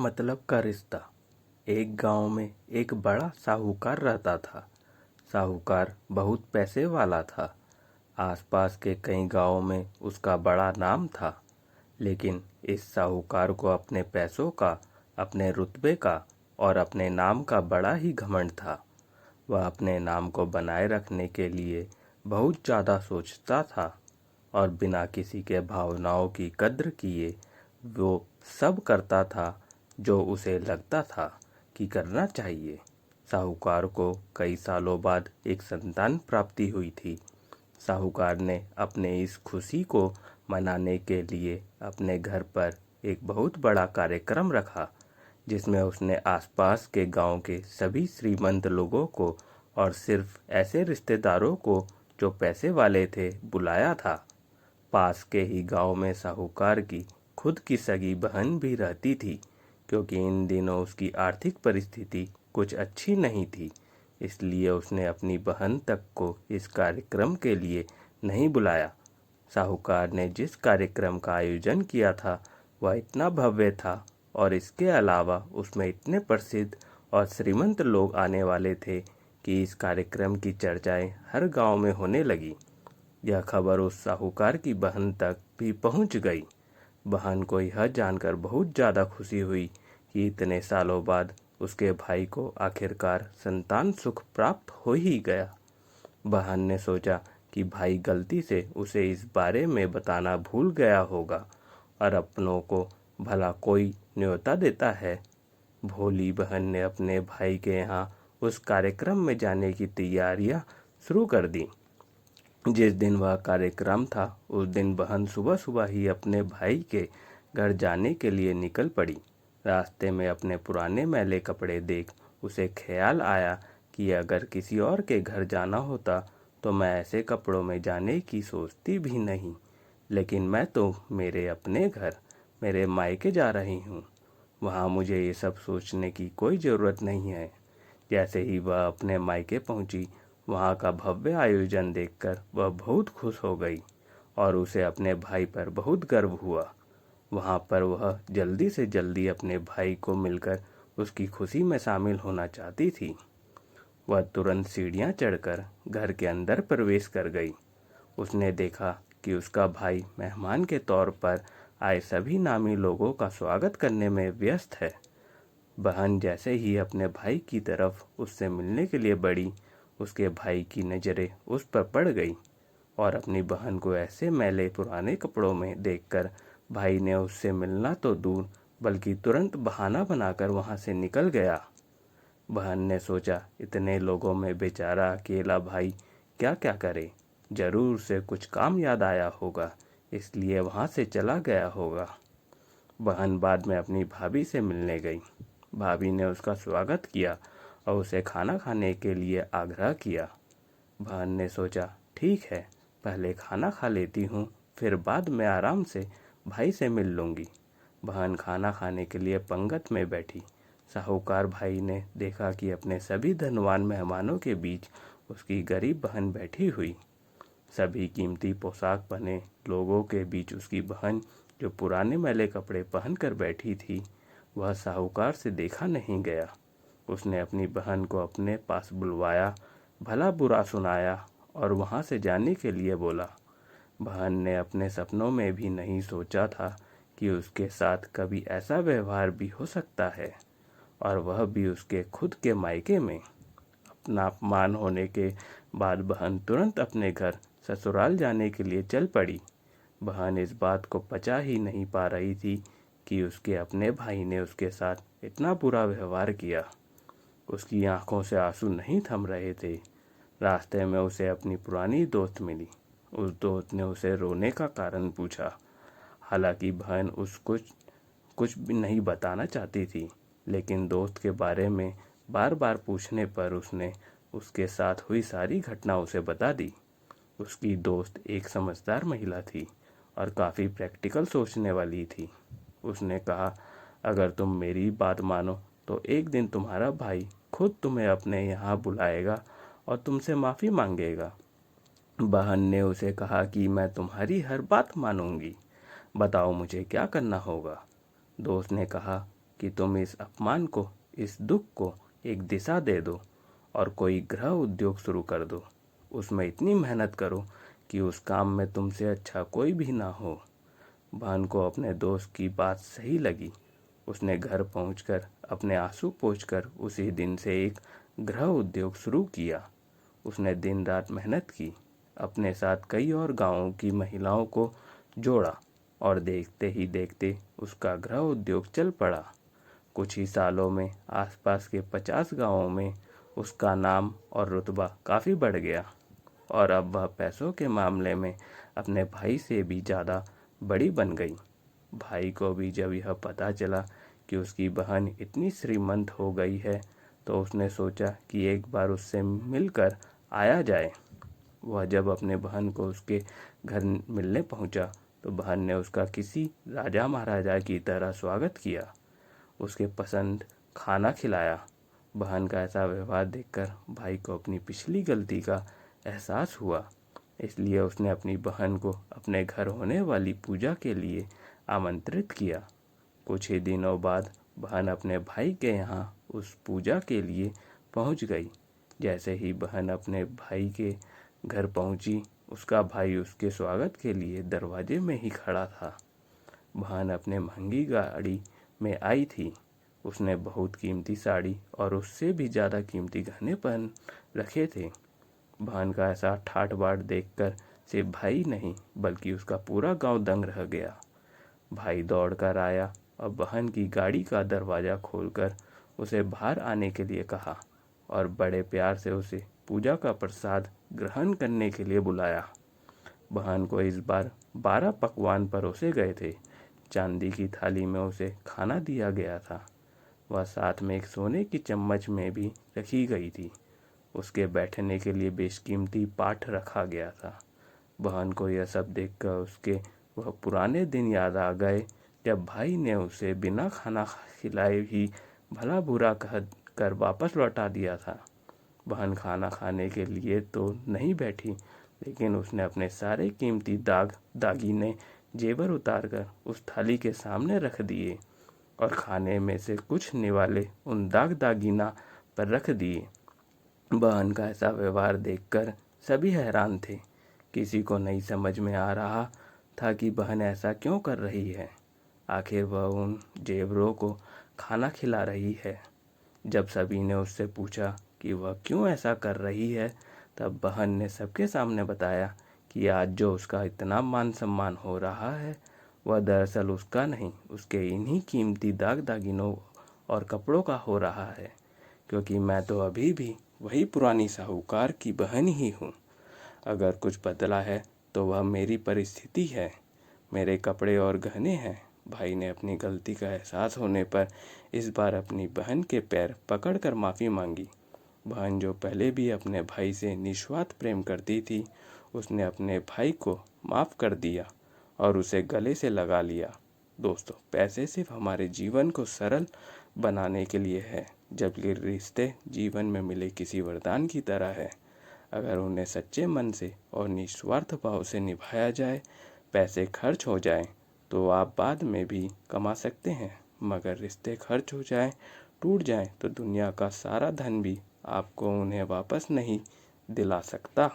मतलब का रिश्ता। एक गांव में एक बड़ा साहूकार रहता था। साहूकार बहुत पैसे वाला था। आसपास के कई गांवों में उसका बड़ा नाम था। लेकिन इस साहूकार को अपने पैसों का, अपने रुतबे का और अपने नाम का बड़ा ही घमंड था। वह अपने नाम को बनाए रखने के लिए बहुत ज़्यादा सोचता था और बिना किसी के भावनाओं की कद्र किए वो सब करता था जो उसे लगता था कि करना चाहिए। साहूकार को कई सालों बाद एक संतान प्राप्ति हुई थी। साहूकार ने अपने इस खुशी को मनाने के लिए अपने घर पर एक बहुत बड़ा कार्यक्रम रखा, जिसमें उसने आसपास के गांव के सभी श्रीमंत लोगों को और सिर्फ ऐसे रिश्तेदारों को जो पैसे वाले थे बुलाया था। पास के ही गांव में साहूकार की खुद की सगी बहन भी रहती थी। क्योंकि इन दिनों उसकी आर्थिक परिस्थिति कुछ अच्छी नहीं थी, इसलिए उसने अपनी बहन तक को इस कार्यक्रम के लिए नहीं बुलाया। साहूकार ने जिस कार्यक्रम का आयोजन किया था वह इतना भव्य था और इसके अलावा उसमें इतने प्रसिद्ध और श्रीमंत लोग आने वाले थे कि इस कार्यक्रम की चर्चाएं हर गांव में होने लगी। यह खबर उस साहूकार की बहन तक भी पहुंच गई। बहन को यह जानकर बहुत ज़्यादा खुशी हुई कि इतने सालों बाद उसके भाई को आखिरकार संतान सुख प्राप्त हो ही गया। बहन ने सोचा कि भाई गलती से उसे इस बारे में बताना भूल गया होगा और अपनों को भला कोई न्योता देता है। भोली बहन ने अपने भाई के यहाँ उस कार्यक्रम में जाने की तैयारियां शुरू कर दी। जिस दिन वह कार्यक्रम था उस दिन बहन सुबह सुबह ही अपने भाई के घर जाने के लिए निकल पड़ी। रास्ते में अपने पुराने मैले कपड़े देख उसे ख्याल आया कि अगर किसी और के घर जाना होता तो मैं ऐसे कपड़ों में जाने की सोचती भी नहीं, लेकिन मैं तो मेरे अपने घर, मेरे मायके जा रही हूँ। वहाँ मुझे ये सब सोचने की कोई ज़रूरत नहीं है। जैसे ही वह अपने मायके पहुँची, वहाँ का भव्य आयोजन देखकर वह बहुत खुश हो गई और उसे अपने भाई पर बहुत गर्व हुआ। वहाँ पर वह जल्दी से जल्दी अपने भाई को मिलकर उसकी खुशी में शामिल होना चाहती थी। वह तुरंत सीढ़ियाँ चढ़कर घर के अंदर प्रवेश कर गई। उसने देखा कि उसका भाई मेहमान के तौर पर आए सभी नामी लोगों का स्वागत करने में व्यस्त है। बहन जैसे ही अपने भाई की तरफ उससे मिलने के लिए बढ़ी, उसके भाई की नज़रें उस पर पड़ गई और अपनी बहन को ऐसे मैले पुराने कपड़ों में देखकर भाई ने उससे मिलना तो दूर बल्कि तुरंत बहाना बनाकर वहाँ से निकल गया। बहन ने सोचा, इतने लोगों में बेचारा अकेला भाई क्या क्या करे, जरूर उसे कुछ काम याद आया होगा, इसलिए वहाँ से चला गया होगा। बहन बाद में अपनी भाभी से मिलने गई। भाभी ने उसका स्वागत किया और उसे खाना खाने के लिए आग्रह किया। बहन ने सोचा, ठीक है, पहले खाना खा लेती हूँ, फिर बाद में आराम से भाई से मिल लूँगी। बहन खाना खाने के लिए पंगत में बैठी। साहूकार भाई ने देखा कि अपने सभी धनवान मेहमानों के बीच उसकी गरीब बहन बैठी हुई। सभी कीमती पोशाक पहने लोगों के बीच उसकी बहन, जो पुराने मैले कपड़े पहनकर बैठी थी, वह साहूकार से देखा नहीं गया। उसने अपनी बहन को अपने पास बुलवाया, भला बुरा सुनाया और वहाँ से जाने के लिए बोला। बहन ने अपने सपनों में भी नहीं सोचा था कि उसके साथ कभी ऐसा व्यवहार भी हो सकता है, और वह भी उसके खुद के मायके में। अपना अपमान होने के बाद बहन तुरंत अपने घर ससुराल जाने के लिए चल पड़ी। बहन इस बात को पचा ही नहीं पा रही थी कि उसके अपने भाई ने उसके साथ इतना बुरा व्यवहार किया। उसकी आंखों से आंसू नहीं थम रहे थे। रास्ते में उसे अपनी पुरानी दोस्त मिली। उस दोस्त ने उसे रोने का कारण पूछा। हालांकि बहन उस कुछ भी नहीं बताना चाहती थी, लेकिन दोस्त के बारे में बार बार पूछने पर उसने उसके साथ हुई सारी घटना उसे बता दी। उसकी दोस्त एक समझदार महिला थी और काफ़ी प्रैक्टिकल सोचने वाली थी। उसने कहा, अगर तुम मेरी बात मानो तो एक दिन तुम्हारा भाई खुद तुम्हें अपने यहाँ बुलाएगा और तुमसे माफ़ी मांगेगा। बहन ने उसे कहा कि मैं तुम्हारी हर बात मानूंगी, बताओ मुझे क्या करना होगा। दोस्त ने कहा, कि तुम इस अपमान को, इस दुख को एक दिशा दे दो और कोई गृह उद्योग शुरू कर दो। उसमें इतनी मेहनत करो कि उस काम में तुमसे अच्छा कोई भी ना हो। बहन को अपने दोस्त की बात सही लगी। उसने घर पहुंचकर अपने आंसू पोंछकर उसी दिन से एक गृह उद्योग शुरू किया। उसने दिन रात मेहनत की, अपने साथ कई और गांवों की महिलाओं को जोड़ा और देखते ही देखते उसका गृह उद्योग चल पड़ा। कुछ ही सालों में आसपास के 50 गांवों में उसका नाम और रुतबा काफ़ी बढ़ गया और अब वह पैसों के मामले में अपने भाई से भी ज़्यादा बड़ी बन गई। भाई को भी जब यह पता चला कि उसकी बहन इतनी श्रीमंत हो गई है तो उसने सोचा कि एक बार उससे मिलकर आया जाए। वह जब अपने बहन को उसके घर मिलने पहुंचा तो बहन ने उसका किसी राजा महाराजा की तरह स्वागत किया, उसके पसंद खाना खिलाया। बहन का ऐसा व्यवहार देखकर भाई को अपनी पिछली गलती का एहसास हुआ, इसलिए उसने अपनी बहन को अपने घर होने वाली पूजा के लिए आमंत्रित किया। कुछ ही दिनों बाद बहन अपने भाई के यहाँ उस पूजा के लिए पहुँच गई। जैसे ही बहन अपने भाई के घर पहुंची, उसका भाई उसके स्वागत के लिए दरवाजे में ही खड़ा था। बहन अपने महंगी गाड़ी में आई थी। उसने बहुत कीमती साड़ी और उससे भी ज़्यादा कीमती गहने पहन रखे थे। बहन का ऐसा ठाट बाट देखकर सिर्फ भाई नहीं बल्कि उसका पूरा गांव दंग रह गया। भाई दौड़ कर आया और बहन की गाड़ी का दरवाज़ा खोलकर उसे बाहर आने के लिए कहा और बड़े प्यार से उसे पूजा का प्रसाद ग्रहण करने के लिए बुलाया। बहन को इस बार 12 पकवान परोसे गए थे। चांदी की थाली में उसे खाना दिया गया था। वह साथ में एक सोने की चम्मच में भी रखी गई थी। उसके बैठने के लिए बेशकीमती पाठ रखा गया था। बहन को यह सब देखकर उसके वह पुराने दिन याद आ गए जब भाई ने उसे बिना खाना खिलाए ही भला बुरा कह कर वापस लौटा दिया था। बहन खाना खाने के लिए तो नहीं बैठी, लेकिन उसने अपने सारे कीमती दागीने जेवर उतारकर उस थाली के सामने रख दिए और खाने में से कुछ निवाले उन दागीना पर रख दिए। बहन का ऐसा व्यवहार देखकर सभी हैरान थे। किसी को नहीं समझ में आ रहा था कि बहन ऐसा क्यों कर रही है। आखिर वह उन जेवरों को खाना खिला रही है। जब सभी ने उससे पूछा कि वह क्यों ऐसा कर रही है, तब बहन ने सबके सामने बताया कि आज जो उसका इतना मान सम्मान हो रहा है वह दरअसल उसका नहीं, उसके इन्हीं कीमती दागीनों और कपड़ों का हो रहा है, क्योंकि मैं तो अभी भी वही पुरानी साहूकार की बहन ही हूँ। अगर कुछ बदला है तो वह मेरी परिस्थिति है, मेरे कपड़े और गहने हैं। भाई ने अपनी गलती का एहसास होने पर इस बार अपनी बहन के पैर पकड़कर माफ़ी मांगी। बहन जो पहले भी अपने भाई से निस्वार्थ प्रेम करती थी, उसने अपने भाई को माफ़ कर दिया और उसे गले से लगा लिया। दोस्तों, पैसे सिर्फ हमारे जीवन को सरल बनाने के लिए है, जबकि रिश्ते जीवन में मिले किसी वरदान की तरह है। अगर उन्हें सच्चे मन से और निस्वार्थ भाव से निभाया जाए, पैसे खर्च हो जाएं तो आप बाद में भी कमा सकते हैं, मगर रिश्ते खर्च हो जाएं, टूट जाएं तो दुनिया का सारा धन भी आपको उन्हें वापस नहीं दिला सकता।